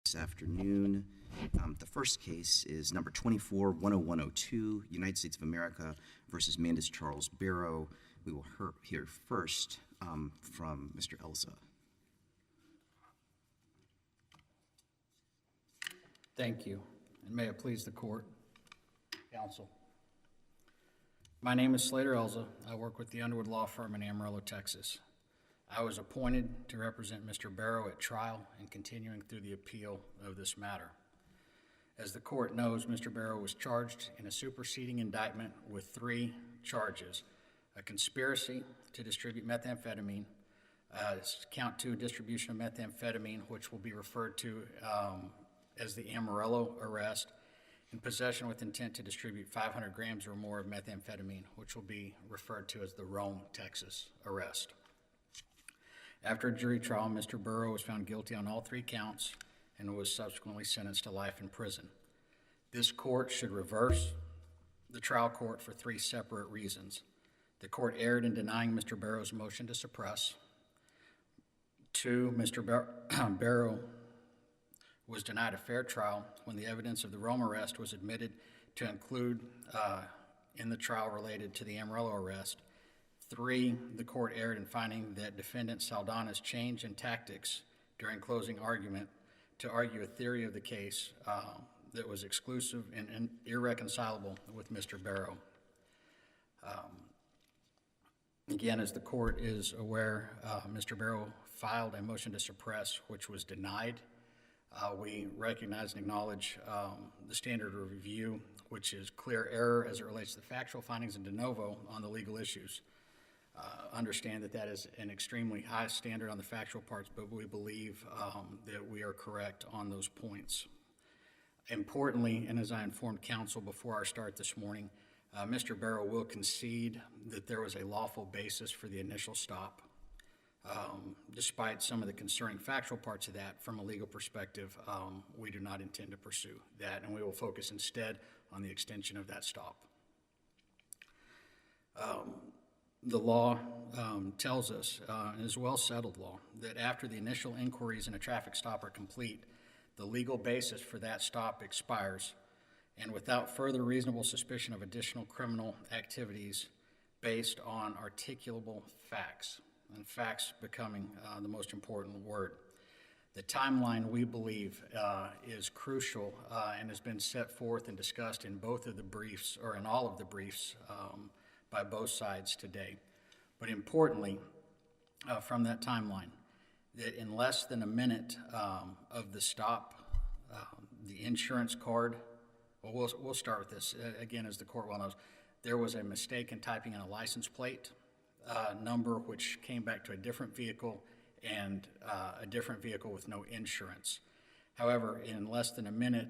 this afternoon. The first case is number 24-10102, United States of America versus Mandus Charles Barrow. We will hear first from Mr. Elza. Thank you, and may it please the court, counsel. My name is Slater Elza. I work with the Underwood Law Firm in Amarillo, Texas. I was appointed to represent Mr. Barrow at trial and continuing through the appeal of this matter. As the court knows, Mr. Barrow was charged in a superseding indictment with 3 charges: a conspiracy to distribute methamphetamine, count 2, distribution of methamphetamine, which will be referred to as the Amarillo arrest, and possession with intent to distribute 500 grams or more of methamphetamine, which will be referred to as the Rome, Texas arrest. After a jury trial, Mr. Barrow was found guilty on all 3 counts and was subsequently sentenced to life in prison. This court should reverse the trial court for 3 separate reasons. The court erred in denying Mr. Barrow's motion to suppress. 2, Mr. Barrow was denied a fair trial when the evidence of the Rome arrest was admitted to include in the trial related to the Amarillo arrest. 3, the court erred in finding that defendant Saldana's change in tactics during closing argument to argue a theory of the case that was exclusive and irreconcilable with Mr. Barrow. Again, as the court is aware, Mr. Barrow filed a motion to suppress, which was denied. We recognize and acknowledge the standard of review, which is clear error as it relates to the factual findings and de novo on the legal issues. Understand that that is an extremely high standard on the factual parts, but we believe that we are correct on those points. Importantly, and as I informed counsel before our start this morning, Mr. Barrow will concede that there was a lawful basis for the initial stop. Despite some of the concerning factual parts of that, from a legal perspective, we do not intend to pursue that, and we will focus instead on the extension of that stop. The law tells us, and is well-settled law, that after the initial inquiries in a traffic stop are complete, the legal basis for that stop expires, and without further reasonable suspicion of additional criminal activities based on articulable facts, and facts becoming the most important word. The timeline, we believe, is crucial and has been set forth and discussed in both of the briefs, or in all of the briefs, by both sides today. But importantly, from that timeline, that in less than a minute of the stop, the insurance card, well, we'll start with this. Again, as the court well knows, there was a mistake in typing in a license plate number, which came back to a different vehicle and a different vehicle with no insurance. However, in less than a minute,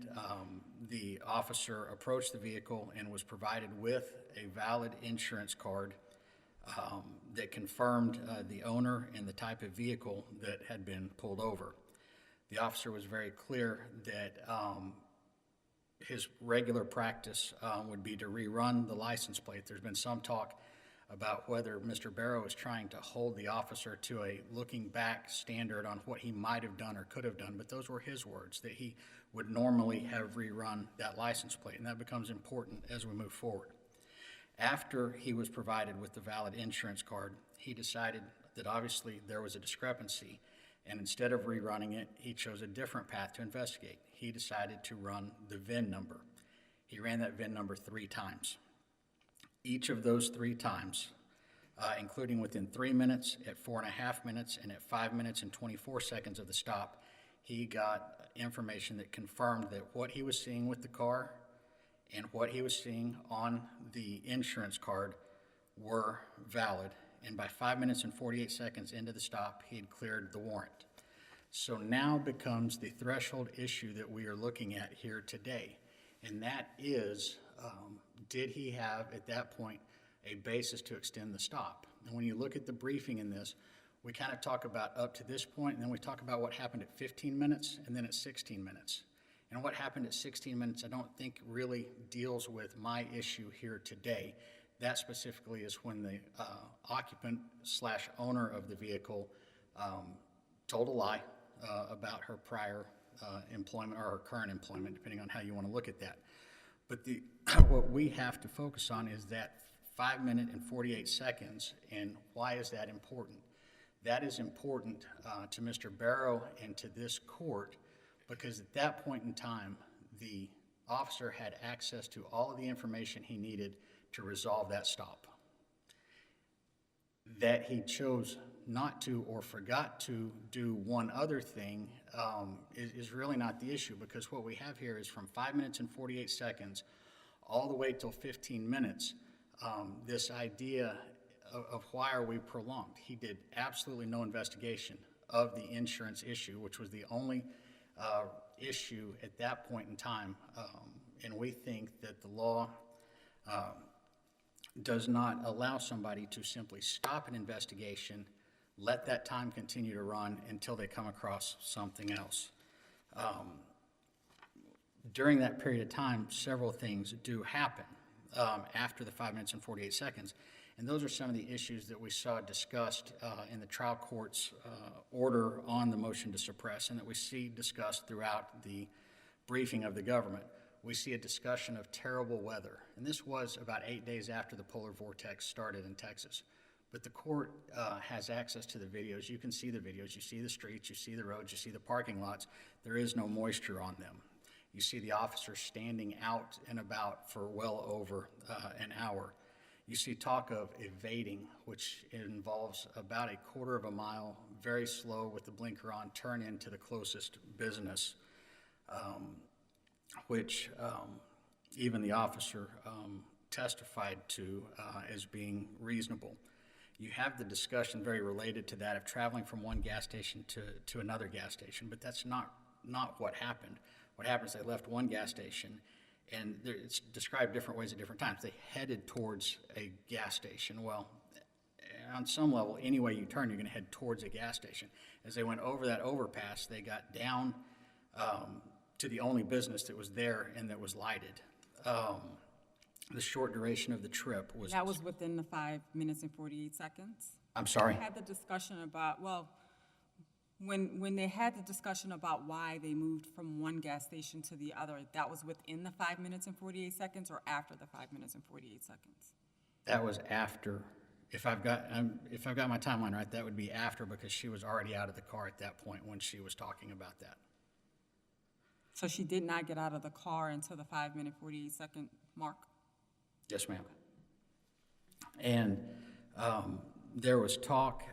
the officer approached the vehicle and was provided with a valid insurance card that confirmed the owner and the type of vehicle that had been pulled over. The officer was very clear that his regular practice would be to rerun the license plate. There's been some talk about whether Mr. Barrow is trying to hold the officer to a looking back standard on what he might have done or could have done, but those were his words, that he would normally have rerun that license plate, and that becomes important as we move forward. After he was provided with the valid insurance card, he decided that obviously there was a discrepancy, and instead of rerunning it, he chose a different path to investigate. He decided to run the VIN number. He ran that VIN number 3 times. Each of those 3 times, including within 3 minutes, at 4.5 minutes, and at 5 minutes and 24 seconds of the stop, he got information that confirmed that what he was seeing with the car and what he was seeing on the insurance card were valid. And by 5 minutes and 48 seconds into the stop, he had cleared the warrant. So now becomes the threshold issue that we are looking at here today, and that is, did he have, at that point, a basis to extend the stop? And when you look at the briefing in this, we kind of talk about up to this point, and then we talk about what happened at 15 minutes and then at 16 minutes. And what happened at 16 minutes I don't think really deals with my issue here today. That specifically is when the occupant/owner of the vehicle told a lie about her prior employment or her current employment, depending on how you want to look at that. But what we have to focus on is that 5 minute and 48 seconds, and why is that important? That is important to Mr. Barrow and to this court because at that point in time, the officer had access to all of the information he needed to resolve that stop. That he chose not to or forgot to do one other thing is really not the issue, because what we have here is from 5 minutes and 48 seconds all the way till 15 minutes, this idea of why are we prolonged. He did absolutely no investigation of the insurance issue, which was the only issue at that point in time, and we think that the law does not allow somebody to simply stop an investigation, let that time continue to run until they come across something else. During that period of time, several things do happen after the 5 minutes and 48 seconds, and those are some of the issues that we saw discussed in the trial court's order on the motion to suppress, and that we see discussed throughout the briefing of the government. We see a discussion of terrible weather, and this was about 8 days after the polar vortex started in Texas. But the court has access to the videos. You can see the videos. You see the streets. You see the roads. You see the parking lots. There is no moisture on them. You see the officers standing out and about for well over an hour. You see talk of evading, which involves about a quarter of a mile, very slow with the blinker on, turn into the closest business, which even the officer testified to as being reasonable. You have the discussion very related to that of traveling from one gas station to another gas station, but that's not what happened. What happened is they left one gas station, and it's described different ways at different times. They headed towards a gas station. Well, on some level, any way you turn, you're going to head towards a gas station. As they went over that overpass, they got down to the only business that was there and that was lighted. The short duration of the trip was... That was within the 5 minutes and 48 seconds? I'm sorry? They had the discussion about, well, when they had the discussion about why they moved from one gas station to the other, that was within the 5 minutes and 48 seconds or after the 5 minutes and 48 seconds? That was after. If I've got my timeline right, that would be after, because she was already out of the car at that point when she was talking about that. So she did not get out of the car until the 5 minute, 48 second mark? Yes, ma'am. And there was talk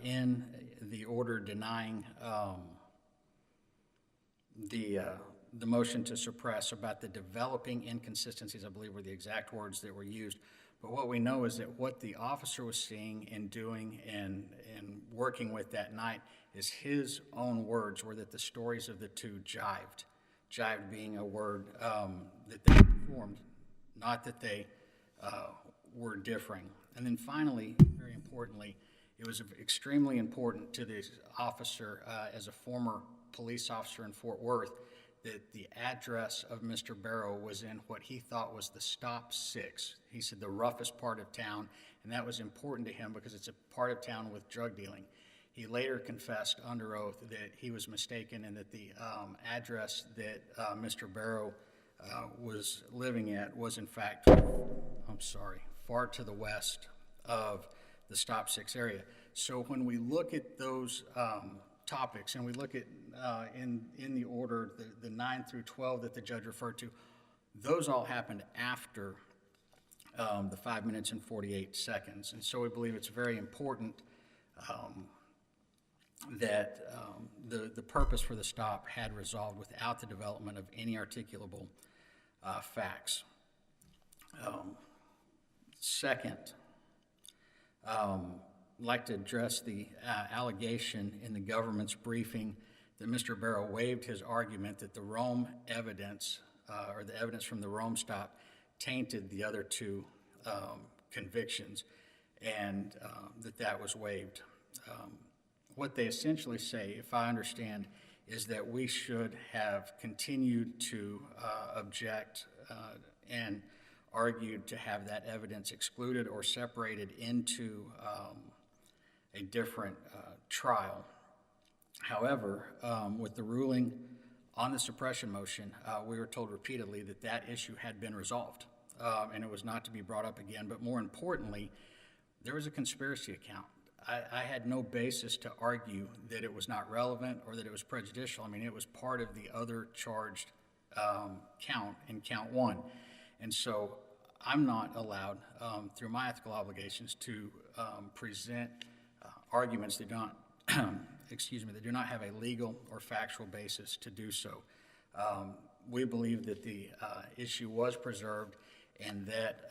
in the order denying the motion to suppress about the developing inconsistencies, I believe were the exact words that were used. But what we know is that what the officer was seeing and doing and working with that night is his own words were that the stories of the two jived. Jived being a word that they performed, not that they were differing. And then finally, very importantly, it was extremely important to this officer, as a former police officer in Fort Worth, that the address of Mr. Barrow was in what he thought was the stop 6. He said the roughest part of town, and that was important to him because it's a part of town with drug dealing. He later confessed under oath that he was mistaken and that the address that Mr. Barrow was living at was in fact, far to the west of the stop 6 area. So when we look at those topics and we look at in the order, the 9 through 12 that the judge referred to, those all happened after the 5 minutes and 48 seconds. And so we believe it's very important that the purpose for the stop had resolved without the development of any articulable facts. Second, I'd like to address the allegation in the government's briefing that Mr. Barrow waived his argument that the Rome evidence, or the evidence from the Rome stop, tainted the other two convictions, and that was waived. What they essentially say, if I understand, is that we should have continued to object and argued to have that evidence excluded or separated into a different trial. However, with the ruling On the suppression motion, we were told repeatedly that that issue had been resolved, and it was not to be brought up again. But more importantly, there was a conspiracy account. I had no basis to argue that it was not relevant or that it was prejudicial. I mean, it was part of the other charged count in count one. And so I'm not allowed, through my ethical obligations, to present arguments that do not, that do not have a legal or factual basis to do so. We believe that the issue was preserved and that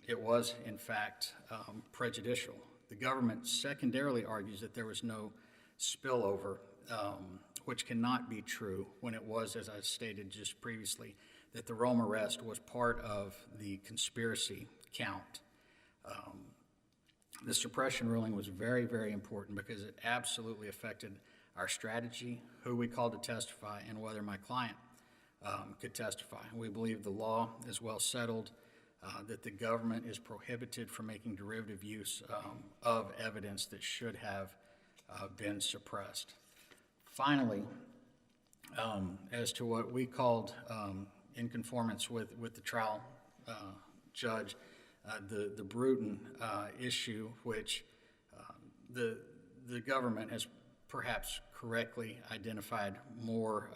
it was, in fact, prejudicial. The government secondarily argues that there was no spillover, which cannot be true when it was, as I stated just previously, that the Rome arrest was part of the conspiracy count. The suppression ruling was very, very important because it absolutely affected our strategy, who we called to testify, and whether my client could testify. We believe the law is well settled, that the government is prohibited from making derivative use of evidence that should have been suppressed. Finally, as to what we called in conformance with the trial judge, the Bruton issue, which the government has perhaps correctly identified more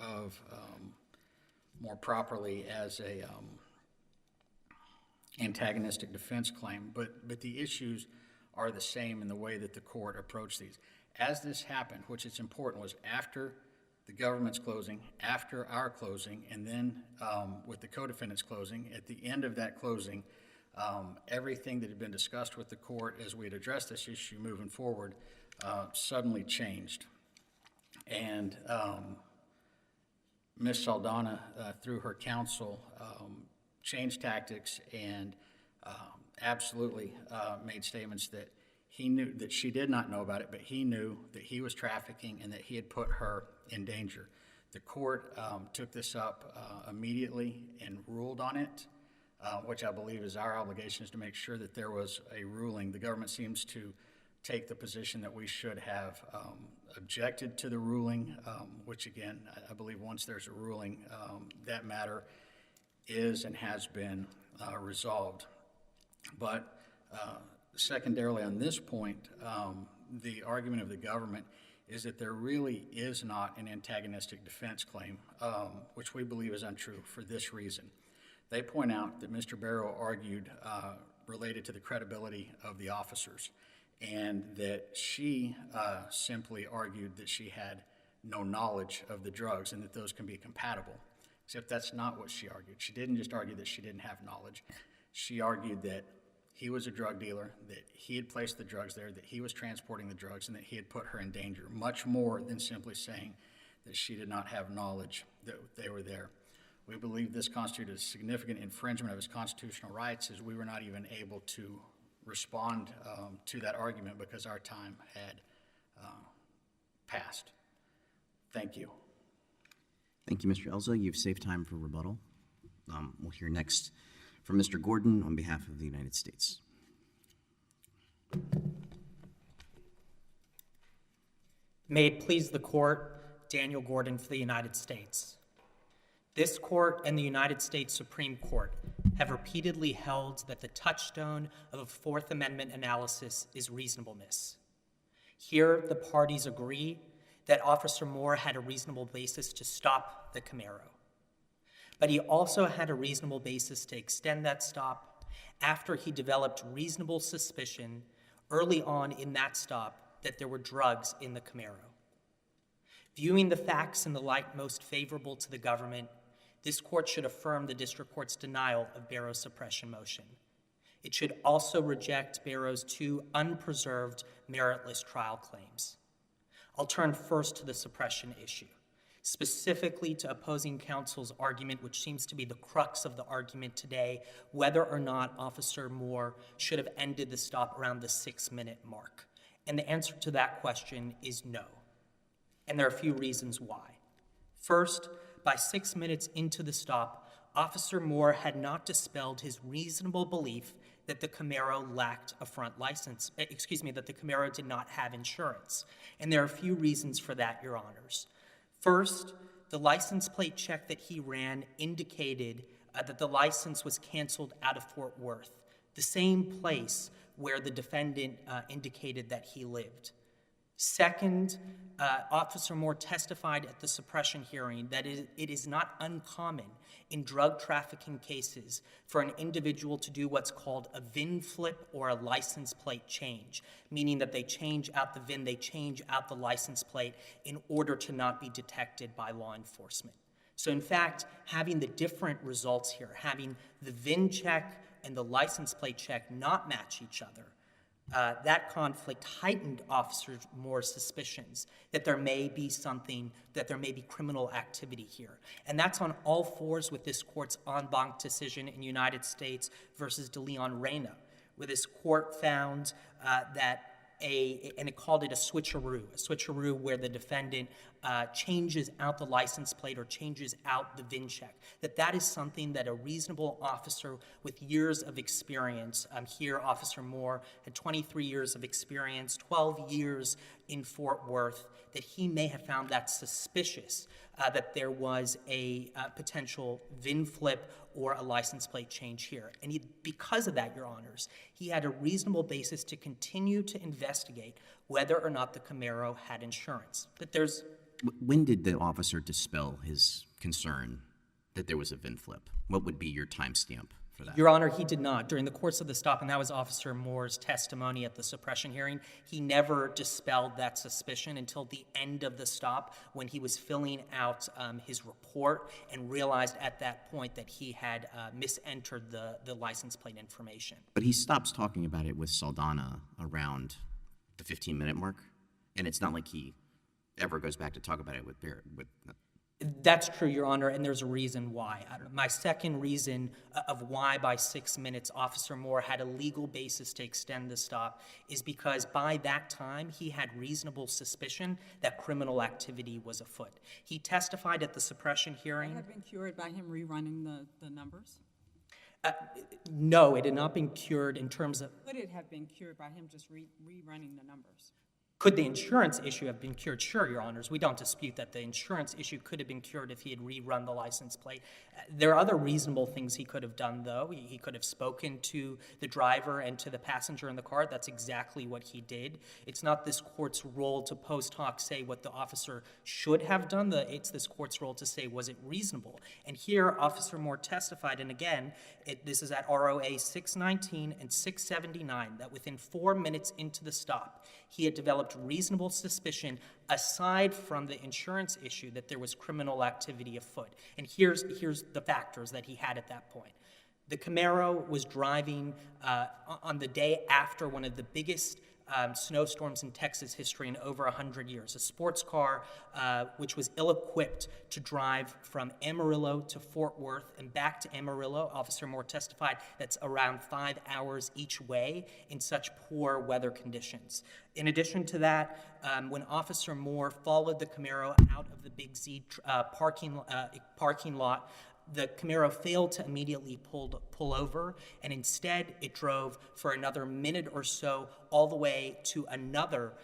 properly as a antagonistic defense claim, but the issues are the same in the way that the court approached these. As this happened, which is important, was after the government's closing, after our closing, and then with the co-defendant's closing. At the end of that closing, everything that had been discussed with the court as we had addressed this issue moving forward suddenly changed. And Ms. Saldana, through her counsel, changed tactics and absolutely made statements that he knew that she did not know about it, but he knew that he was trafficking and that he had put her in danger. The court took this up immediately and ruled on it, which I believe is our obligation, is to make sure that there was a ruling. The government seems to take the position that we should have objected to the ruling, which again, I believe once there's a ruling, that matter is and has been resolved. But secondarily on this point, the argument of the government is that there really is not an antagonistic defense claim, which we believe is untrue for this reason. They point out that Mr. Barrow argued related to the credibility of the officers, and that she simply argued that she had no knowledge of the drugs and that those can be compatible. Except that's not what she argued. She didn't just argue that she didn't have knowledge. She argued that he was a drug dealer, that he had placed the drugs there, that he was transporting the drugs, and that he had put her in danger, much more than simply saying that she did not have knowledge that they were there. We believe this constituted a significant infringement of his constitutional rights, as we were not even able to respond to that argument because our time had passed. Thank you. Thank you, Mr. Elza. You've saved time for rebuttal. We'll hear next from Mr. Gordon on behalf of the United States. May it please the court, Daniel Gordon for the United States. This court and the United States Supreme Court have repeatedly held that the touchstone of a Fourth Amendment analysis is reasonableness. Here, the parties agree that Officer Moore had a reasonable basis to stop the Camaro. But he also had a reasonable basis to extend that stop after he developed reasonable suspicion early on in that stop that there were drugs in the Camaro. Viewing the facts in the light most favorable to the government, this court should affirm the district court's denial of Barrow's suppression motion. It should also reject Barrow's two unpreserved, meritless trial claims. I'll turn first to the suppression issue, specifically to opposing counsel's argument, which seems to be the crux of the argument today, whether or not Officer Moore should have ended the stop around the 6-minute mark. And the answer to that question is no. And there are a few reasons why. First, by 6 minutes into the stop, Officer Moore had not dispelled his reasonable belief that the Camaro lacked a front license, that the Camaro did not have insurance. And there are a few reasons for that, Your Honors. First, the license plate check that he ran indicated that the license was canceled out of Fort Worth, the same place where the defendant indicated that he lived. Second, Officer Moore testified at the suppression hearing that it is not uncommon in drug trafficking cases for an individual to do what's called a VIN flip or a license plate change, meaning that they change out the VIN, they change out the license plate in order to not be detected by law enforcement. So in fact, having the different results here, having the VIN check and the license plate check not match each other, that conflict heightened Officer Moore's suspicions that there may be something, that there may be criminal activity here. And that's on all fours with this court's en banc decision in United States versus De Leon Reyna, where this court found and it called it a switcheroo where the defendant changes out the license plate or changes out the VIN check, that is something that a reasonable officer with years of experience, here Officer Moore had 23 years of experience, 12 years in Fort Worth, that he may have found that suspicious that there was a potential VIN flip or a license plate change here. And because of that, Your Honors, he had a reasonable basis to continue to investigate whether or not the Camaro had insurance. But there's... When did the officer dispel his concern that there was a VIN flip? What would be your timestamp for that? Your Honor, he did not. During the course of the stop, and that was Officer Moore's testimony at the suppression hearing, he never dispelled that suspicion until the end of the stop when he was filling out his report and realized at that point that he had misentered the license plate information. But he stops talking about it with Saldana around the 15-minute mark, and it's not like he ever goes back to talk about it with Barrett. That's true, Your Honor, and there's a reason why. My second reason of why by 6 minutes Officer Moore had a legal basis to extend the stop is because by that time he had reasonable suspicion that criminal activity was afoot. He testified at the suppression hearing. Would it have been cured by him rerunning the numbers? No, it had not been cured in terms of... Could it have been cured by him just rerunning the numbers? Could the insurance issue have been cured? Sure, Your Honors. We don't dispute that the insurance issue could have been cured if he had rerun the license plate. There are other reasonable things he could have done, though. He could have spoken to the driver and to the passenger in the car. That's exactly what he did. It's not this court's role to post hoc say what the officer should have done. It's this court's role to say, was it reasonable? And here, Officer Moore testified, and again, this is at ROA 619 and 679, that within 4 minutes into the stop, he had developed reasonable suspicion aside from the insurance issue that there was criminal activity afoot. And here's the factors that he had at that point. The Camaro was driving on the day after one of the biggest snowstorms in Texas history in over 100 years. A sports car which was ill-equipped to drive from Amarillo to Fort Worth and back to Amarillo. Officer Moore testified that's around 5 hours each way in such poor weather conditions. In addition to that, when Officer Moore followed the Camaro out of the Big Z parking lot, the Camaro failed to immediately pull over, and instead it drove for another minute or so all the way to another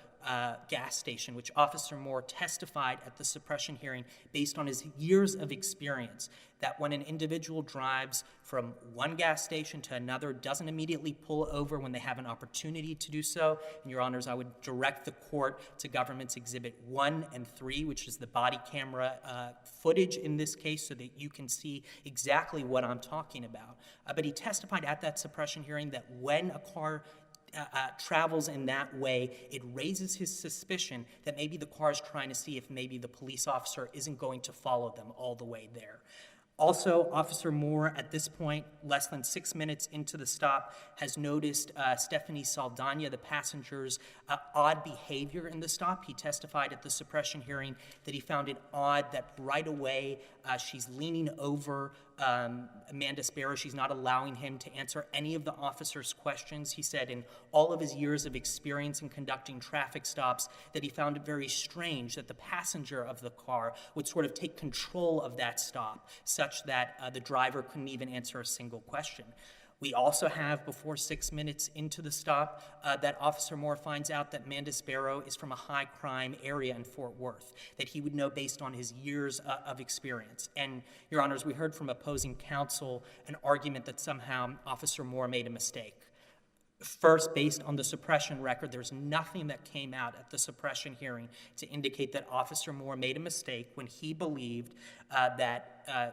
gas station, which Officer Moore testified at the suppression hearing based on his years of experience, that when an individual drives from one gas station to another, doesn't immediately pull over when they have an opportunity to do so. And Your Honors, I would direct the court to Government's Exhibit 1 and 3, which is the body camera footage in this case, so that you can see exactly what I'm talking about. But he testified at that suppression hearing that when a car travels in that way, it raises his suspicion that maybe the car is trying to see if maybe the police officer isn't going to follow them all the way there. Also, Officer Moore, at this point, less than 6 minutes into the stop, has noticed Stephanie Saldana, the passenger's odd behavior in the stop. He testified at the suppression hearing that he found it odd that right away she's leaning over Amanda Barrow. She's not allowing him to answer any of the officer's questions. He said in all of his years of experience in conducting traffic stops that he found it very strange that the passenger of the car would sort of take control of that stop, such that the driver couldn't even answer a single question. We also have, before 6 minutes into the stop, that Officer Moore finds out that Mandis Barrow is from a high-crime area in Fort Worth, that he would know based on his years of experience. And, Your Honors, we heard from opposing counsel an argument that somehow Officer Moore made a mistake. First, based on the suppression record, there's nothing that came out at the suppression hearing to indicate that Officer Moore made a mistake when he believed that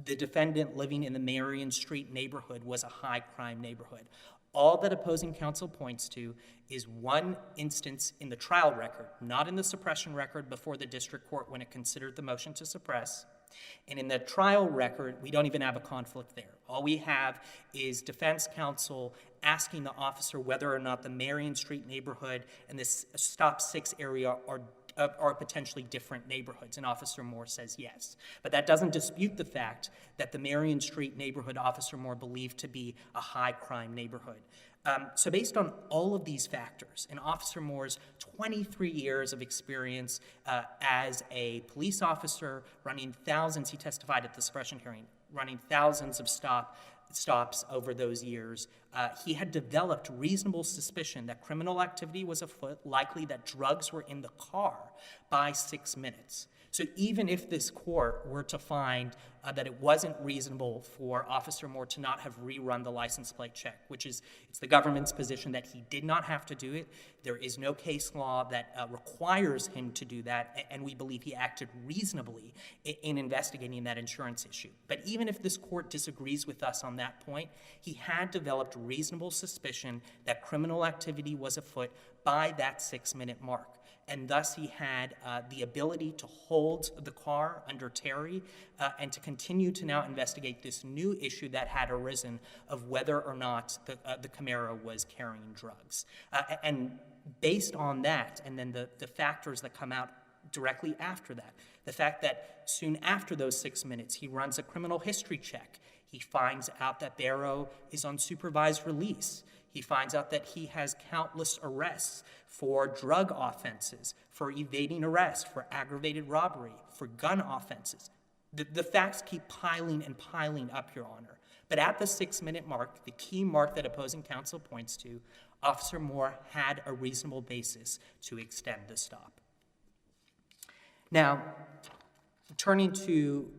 the defendant living in the Marion Street neighborhood was a high-crime neighborhood. All that opposing counsel points to is one instance in the trial record, not in the suppression record before the district court when it considered the motion to suppress. And in the trial record, we don't even have a conflict there. All we have is defense counsel asking the officer whether or not the Marion Street neighborhood and this Stop 6 area are potentially different neighborhoods, and Officer Moore says yes. But that doesn't dispute the fact that the Marion Street neighborhood Officer Moore believed to be a high-crime neighborhood. So based on all of these factors, and Officer Moore's 23 years of experience as a police officer, running thousands, he testified at the suppression hearing, running thousands of stops over those years, he had developed reasonable suspicion that criminal activity was afoot, likely that drugs were in the car by 6 minutes. So even if this court were to find that it wasn't reasonable for Officer Moore to not have rerun the license plate check, which is, it's the government's position that he did not have to do it. There is no case law that requires him to do that, and we believe he acted reasonably in investigating that insurance issue. But even if this court disagrees with us on that point, he had developed reasonable suspicion that criminal activity was afoot by that 6-minute mark. And thus he had the ability to hold the car under Terry and to continue to now investigate this new issue that had arisen of whether or not the Camaro was carrying drugs. And based on that, and then the factors that come out directly after that, the fact that soon after those 6 minutes he runs a criminal history check, he finds out that Barrow is on supervised release. He finds out that he has countless arrests for drug offenses, for evading arrest, for aggravated robbery, for gun offenses. The facts keep piling and piling up, Your Honor. But at the 6-minute mark, the key mark that opposing counsel points to, Officer Moore had a reasonable basis to extend the stop. Now, turning to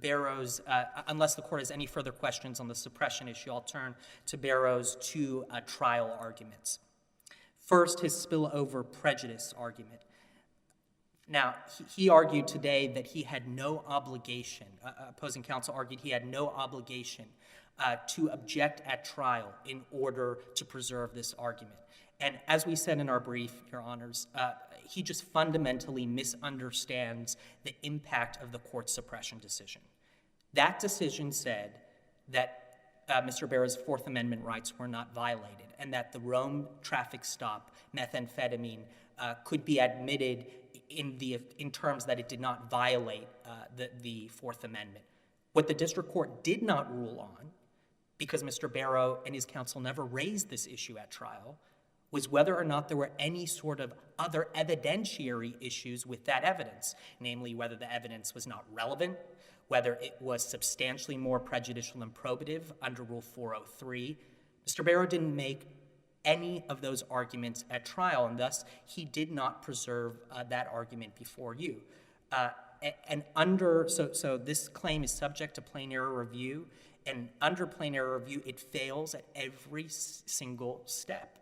Barrow's, unless the court has any further questions on the suppression issue, I'll turn to Barrow's two trial arguments. First, his spillover prejudice argument. Now, he argued today that he had no obligation, opposing counsel argued he had no obligation to object at trial in order to preserve this argument. And as we said in our brief, Your Honors, he just fundamentally misunderstands the impact of the court's suppression decision. That decision said that Mr. Barrow's Fourth Amendment rights were not violated and that the Rome traffic stop, methamphetamine, could be admitted in terms that it did not violate the Fourth Amendment. What the district court did not rule on, because Mr. Barrow and his counsel never raised this issue at trial, was whether or not there were any sort of other evidentiary issues with that evidence, namely whether the evidence was not relevant, whether it was substantially more prejudicial than probative under Rule 403. Mr. Barrow didn't make any of those arguments at trial, and thus he did not preserve that argument before you. So this claim is subject to plain error review, and under plain error review, it fails at every single step.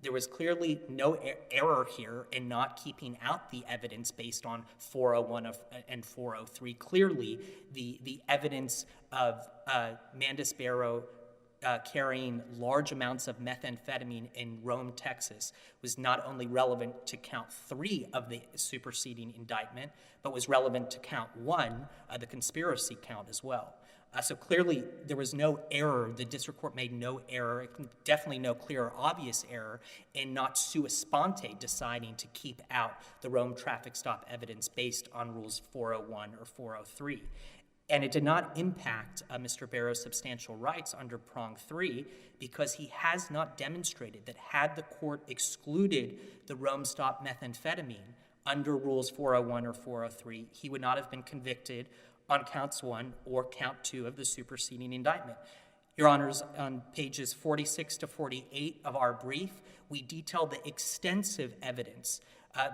There was clearly no error here in not keeping out the evidence based on 401 and 403. Clearly, the evidence of Mandis Barrow carrying large amounts of methamphetamine in Rome, Texas, was not only relevant to count 3 of the superseding indictment, but was relevant to count 1, the conspiracy count as well. So clearly, there was no error. The district court made no error, definitely no clear or obvious error, in not sua sponte deciding to keep out the Rome traffic stop evidence based on Rules 401 or 403. And it did not impact Mr. Barrow's substantial rights under Prong 3 because he has not demonstrated that had the court excluded the Rome stop methamphetamine under Rules 401 or 403, he would not have been convicted on Counts 1 or Count 2 of the superseding indictment. Your Honors, on pages 46 to 48 of our brief, we detail the extensive evidence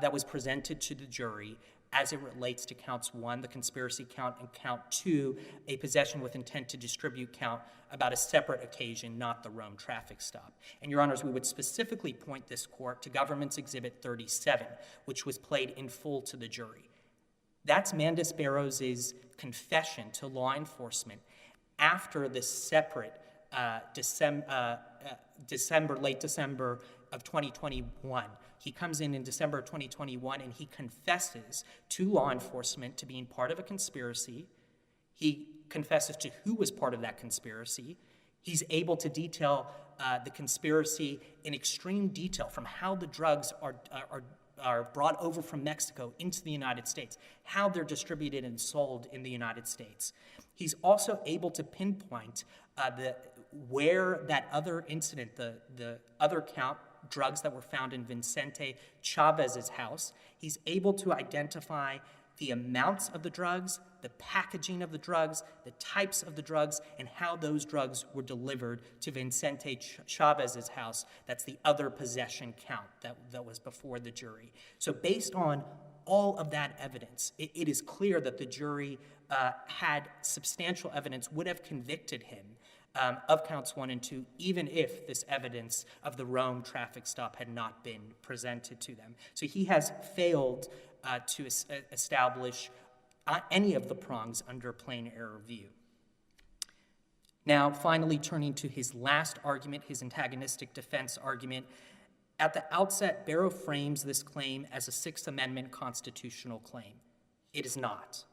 that was presented to the jury as it relates to counts 1, the conspiracy count, and count 2, a possession with intent to distribute count, about a separate occasion, not the Rome traffic stop. And Your Honors, we would specifically point this court to Government's Exhibit 37, which was played in full to the jury. That's Mandis Barrow's confession to law enforcement after this separate late December of 2021. He comes in December of 2021, and he confesses to law enforcement to being part of a conspiracy. He confesses to who was part of that conspiracy. He's able to detail the conspiracy in extreme detail, from how the drugs are brought over from Mexico into the United States, how they're distributed and sold in the United States. He's also able to pinpoint where that other incident, the other count, drugs that were found in Vicente Chavez's house. He's able to identify the amounts of the drugs, the packaging of the drugs, the types of the drugs, and how those drugs were delivered to Vicente Chavez's house. That's the other possession count that was before the jury. So based on all of that evidence, it is clear that the jury had substantial evidence, would have convicted him of counts 1 and 2, even if this evidence of the Rome traffic stop had not been presented to them. So he has failed to establish any of the prongs under plain error view. Now, finally, turning to his last argument, his antagonistic defense argument. At the outset, Barrow frames this claim as a Sixth Amendment constitutional claim. It is not.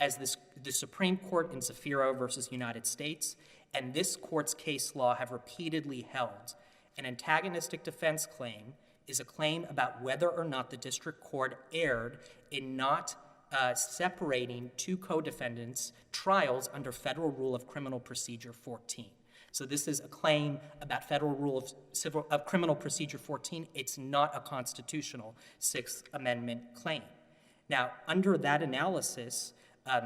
As the Supreme Court in Zafiro versus United States and this court's case law have repeatedly held, an antagonistic defense claim is a claim about whether or not the district court erred in not separating two co-defendants' trials under Federal Rule of Criminal Procedure 14. So this is a claim about Federal Rule of Criminal Procedure 14. It's not a constitutional Sixth Amendment claim. Now, under that analysis,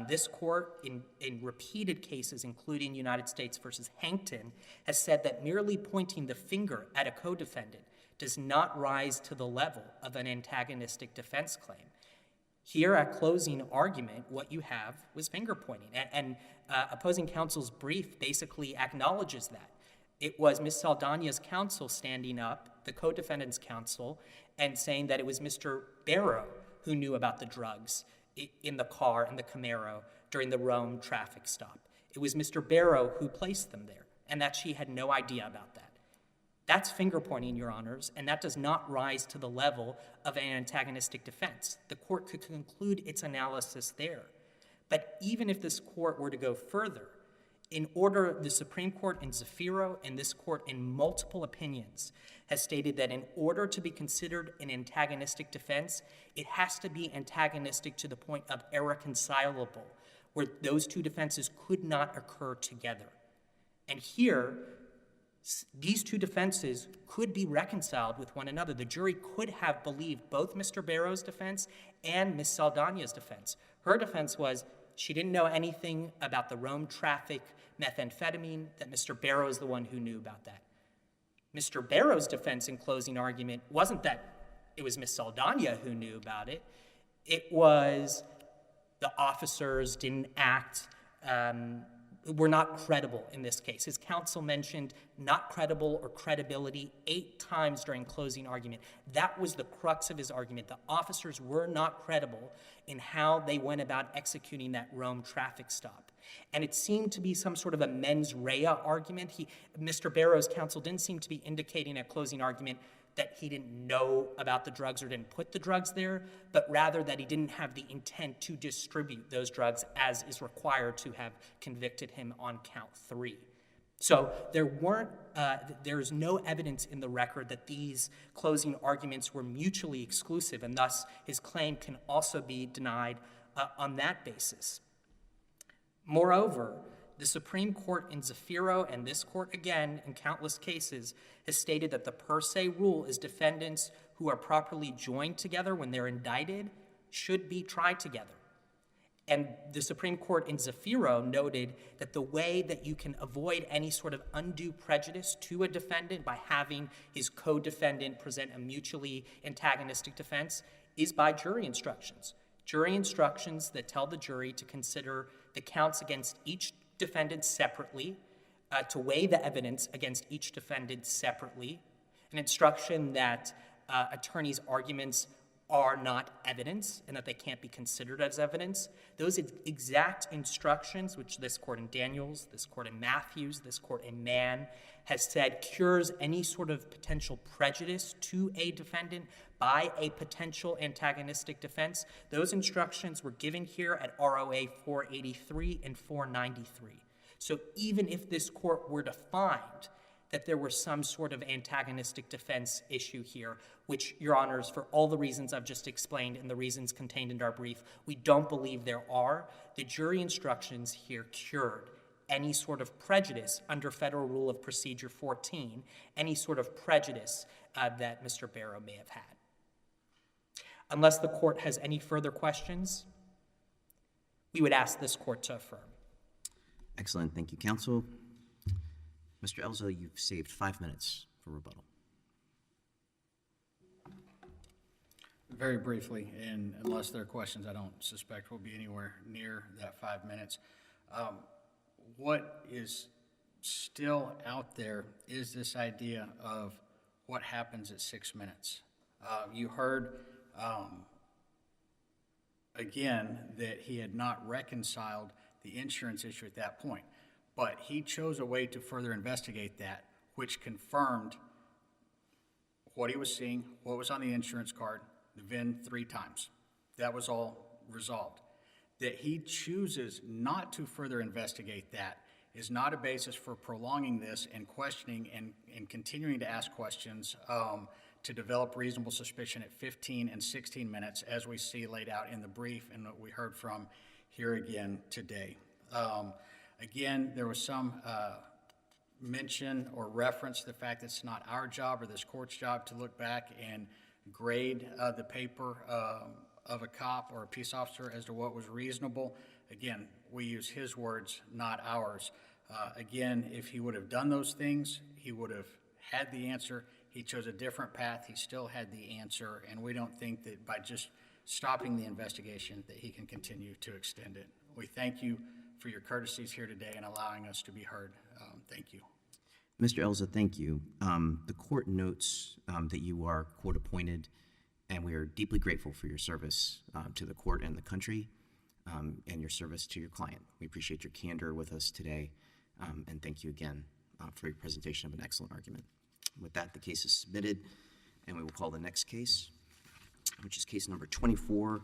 this court, in repeated cases, including United States versus Hankton, has said that merely pointing the finger at a co-defendant does not rise to the level of an antagonistic defense claim. Here at closing argument, what you have was finger pointing, and opposing counsel's brief basically acknowledges that. It was Ms. Saldana's counsel standing up, the co-defendant's counsel, and saying that it was Mr. Barrow who knew about the drugs in the car, in the Camaro, during the Rome traffic stop. It was Mr. Barrow who placed them there, and that she had no idea about that. That's finger pointing, Your Honors, and that does not rise to the level of an antagonistic defense. The court could conclude its analysis there. But even if this court were to go further, the Supreme Court in Zafiro and this court in multiple opinions has stated that in order to be considered an antagonistic defense, it has to be antagonistic to the point of irreconcilable, where those two defenses could not occur together. And here, these two defenses could be reconciled with one another. The jury could have believed both Mr. Barrow's defense and Ms. Saldana's defense. Her defense was she didn't know anything about the Rome traffic methamphetamine, that Mr. Barrow is the one who knew about that. Mr. Barrow's defense in closing argument wasn't that it was Ms. Saldana who knew about it. It was the officers didn't act, were not credible in this case. His counsel mentioned not credible or credibility 8 times during closing argument. That was the crux of his argument. The officers were not credible in how they went about executing that Rome traffic stop. And it seemed to be some sort of a mens rea argument. Mr. Barrow's counsel didn't seem to be indicating at closing argument that he didn't know about the drugs or didn't put the drugs there, but rather that he didn't have the intent to distribute those drugs as is required to have convicted him on count 3. So there's no evidence in the record that these closing arguments were mutually exclusive, and thus his claim can also be denied on that basis. Moreover, the Supreme Court in Zafiro and this court again in countless cases has stated that the per se rule is defendants who are properly joined together when they're indicted should be tried together. And the Supreme Court in Zafiro noted that the way that you can avoid any sort of undue prejudice to a defendant by having his co-defendant present a mutually antagonistic defense is by jury instructions. Jury instructions that tell the jury to consider the counts against each defendant separately, to weigh the evidence against each defendant separately, an instruction that attorneys' arguments are not evidence and that they can't be considered as evidence. Those exact instructions, which this court in Daniels, this court in Matthews, this court in Mann has said cures any sort of potential prejudice to a defendant by a potential antagonistic defense. Those instructions were given here at ROA 483 and 493. So even if this court were to find that there was some sort of antagonistic defense issue here, which, Your Honors, for all the reasons I've just explained and the reasons contained in our brief, we don't believe there are, the jury instructions here cured any sort of prejudice under Federal Rule of Procedure 14, any sort of prejudice that Mr. Barrow may have had. Unless the court has any further questions, we would ask this court to affirm. Excellent. Thank you, counsel. Mr. Elza, you've saved 5 minutes for rebuttal. Very briefly, and unless there are questions, I don't suspect we'll be anywhere near that 5 minutes. What is still out there is this idea of what happens at 6 minutes. You heard, again, that he had not reconciled the insurance issue at that point, but he chose a way to further investigate that, which confirmed what he was seeing, what was on the insurance card, the VIN 3 times. That was all resolved. That he chooses not to further investigate that is not a basis for prolonging this and questioning and continuing to ask questions to develop reasonable suspicion at 15 and 16 minutes, as we see laid out in the brief and what we heard from here again today. Again, there was some mention or reference to the fact that it's not our job or this court's job to look back and grade the paper of a cop or a peace officer as to what was reasonable. Again, we use his words, not ours. Again, if he would have done those things, he would have had the answer. He chose a different path. He still had the answer, and we don't think that by just stopping the investigation that he can continue to extend it. We thank you for your courtesies here today and allowing us to be heard. Thank you. Mr. Elza, thank you. The court notes that you are court-appointed, and we are deeply grateful for your service to the court and the country, and your service to your client. We appreciate your candor with us today, and thank you again for your presentation of an excellent argument. With that, the case is submitted, and we will call the next case, which is case number 24.